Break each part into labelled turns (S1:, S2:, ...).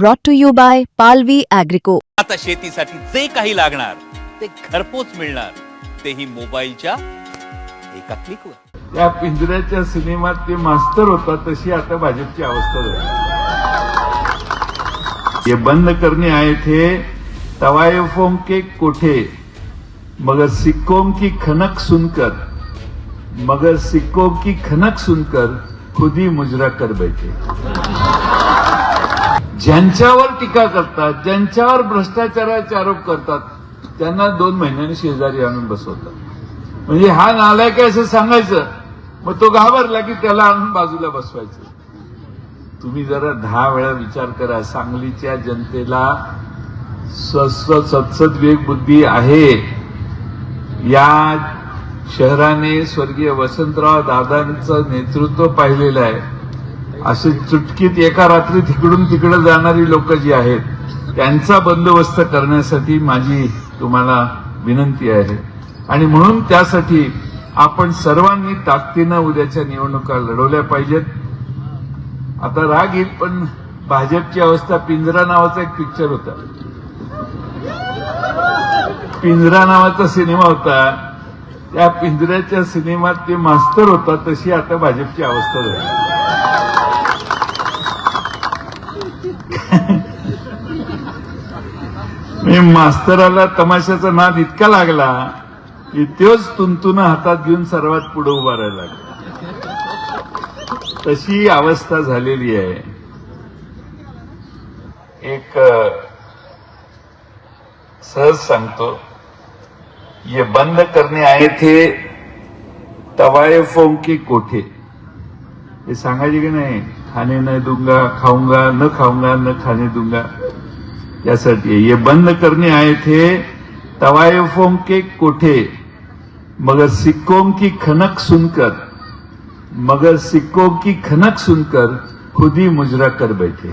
S1: brought to you by Palvi Agrico.
S2: आता शेतीसाठी जे काही लागणार ते घरपोच मिळणार, तेही मोबाईलच्या एका क्लिकवर.
S3: या पिंजऱ्याच्या सिनेमात ते मास्तर होता, तशी आता भाजपची अवस्था झाली. ये बंद करने आए थे तवायफों के कोठे, मगर सिक्कों की खनक सुनकर खुद ही मुजरा कर बैठे. ज्यांच्यावर टीका करतात, ज्यांच्यावर भ्रष्टाचाराचे आरोप करतात, त्यांना 2 महिन्यांनी शेजारी आणून बसवतात. म्हणजे हा नालायक आहे असं सांगायचं, मग तो घाबरला की त्याला आणून बाजूला बसवायचं. तुम्ही जरा 10 वेळा विचार करा. सांगलीच्या जनतेला सत्सद विवेक बुद्धी आहे. या शहराने स्वर्गीय वसंतराव दादांचं नेतृत्व पाहिलेलं आहे. असे चुटकीत एका रात्रीत इकडून तिकडे जाणारी लोक जी आहेत, त्यांचा बंदोबस्त करण्यासाठी माझी तुम्हाला विनंती आहे. आणि म्हणून त्यासाठी आपण सर्वांनी ताकदीनं उद्याच्या निवडणुका लढवल्या पाहिजेत. आता राग येईल, पण भाजपची अवस्था, पिंजरा नावाचा एक पिक्चर होता, पिंजरा नावाचा सिनेमा होता. त्या पिंजऱ्याच्या सिनेमात ते मास्तर होता, तशी आता भाजपची अवस्था झाली. मी मास्तराला तमाशाचा नाद इतका लागला की तोच तुंतुन हातात घेऊन सर्वात पुढे उभा राहायला लागला. तशी अवस्था झालेली आहे. एक सहज सांगतो, ये बंद करने आए थे तवायफों के कोठे. हे सांगायचे की नाही, खाने न दूंगा, खाऊंगा न खाऊंगा, न खाने दूंगा, यासाठी. ये बंद करने आए थे तवायफों के कोठे, मगर सिक्कों की खनक सुनकर खुद ही मुजरा कर बैठे.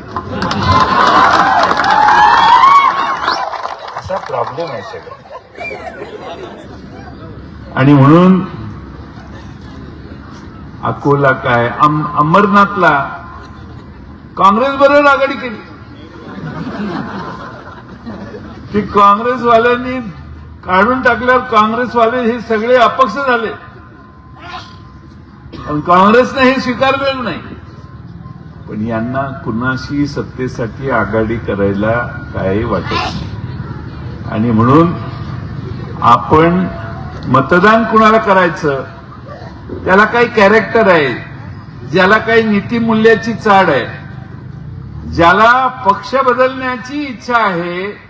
S3: असा प्रॉब्लेम आहे सगळं. आणि म्हणून अकोला काय, अमरनाथला काँग्रेस बरोबर आघाडी केली. की काँग्रेसवाल्यांनी काढून टाकल्यावर काँग्रेसवाले हे सगळे अपक्ष झाले, पण काँग्रेसने हे स्वीकारलेलं नाही. पण यांना कुणाशी सत्तेसाठी आघाडी करायला काही वाटत नाही. आणि म्हणून आपण मतदान कुणाला करायचं, त्याला काही कॅरेक्टर आहे, ज्याला काही नीतिमूल्याची चाड आहे, ज्याला पक्ष बदलण्याची इच्छा आहे,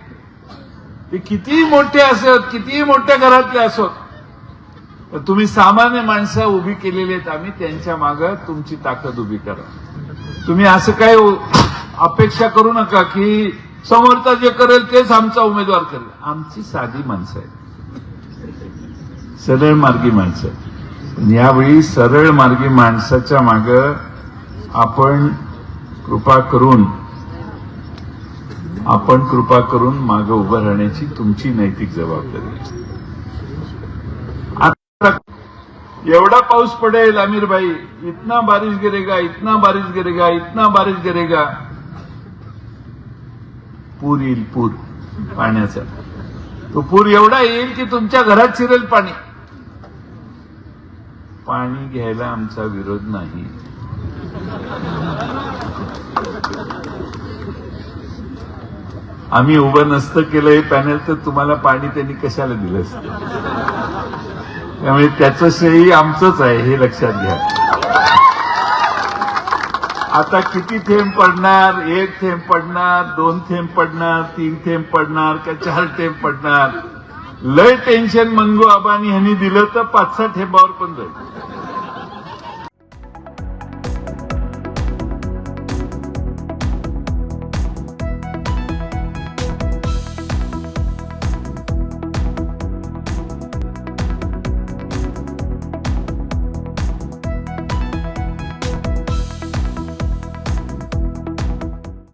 S3: ते कितीही मोठे असोत, कितीही मोठ्या घरातले असोत, तुम्ही सामान्य माणसं उभी केलेली आहेत. आम्ही त्यांच्या मागे तुमची ताकद उभी करा. तुम्ही असं काही अपेक्षा करू नका की समोरचा जे करेल तेच आमचा उमेदवार करेल. आमची साधी माणसं आहेत, सरळ मार्गी माणसं. यावेळी सरळ मार्गी माणसाच्या मागे आपण कृपा करून मागे उभं राहण्याची तुमची नैतिक जबाबदारी आहे. आता एवढा पाऊस पडेल आमिर भाई, इतना बारिश गिरेगा, इतना बारिश गिरेगा, इतना बारिश गिरेगा, पूर येईल, पूर पाण्याचा. तो पूर एवढा येईल की तुमच्या घरात शिरेल पाणी. पाणी घ्यायला आमचा विरोध नाही. आम्ही उभं नसतं केलं हे पॅनल, तर तुम्हाला पाणी त्यांनी कशाला दिलं असतं. त्यामुळे त्याचं श्रेय आमचंच आहे, हे लक्षात घ्या. आता किती थेंब पडणार, 1 थेंब पडणार, 2 थेंब पडणार, 3 थेंब पडणार का 4 थेंब पडणार, लय टेन्शन मंगू आबानी ह्यांनी दिलं तर 5-6 थेंबावर पण जाईल.